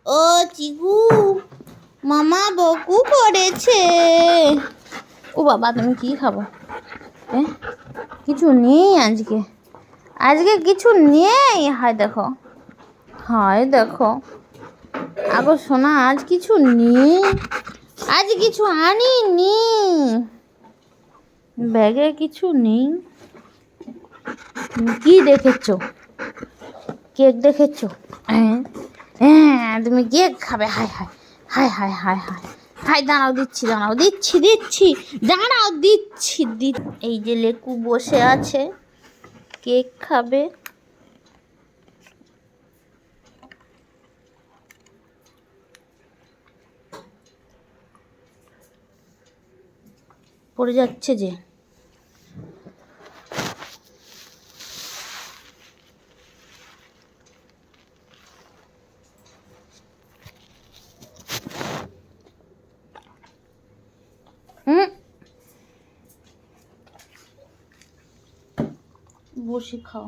ও চিকু, মামা বকু করেছে। ও বাবা, তুমি কি খাবো? কিছু নেই আজকে, আজকে কিছু নেই। হায় দেখো, হায় দেখো, আগো সোনা, আজ কিছু নেই, আজ কিছু আনিনি, ব্যাগে কিছু নেই। কি দেখেছো? কেক দেখেছো? হ্যাঁ হ্যাঁ, তুমি কেক খাবে? হায় হায় হায় হায় হায় হায় হায়, দাঁড়াও দিচ্ছি, দাঁড়াও দিচ্ছি দিচ্ছি, দাঁড়াও দিচ্ছি। এই যে লেকু বসে আছে, কেক খাবে। পড়ে যাচ্ছে যে। বসে খাও।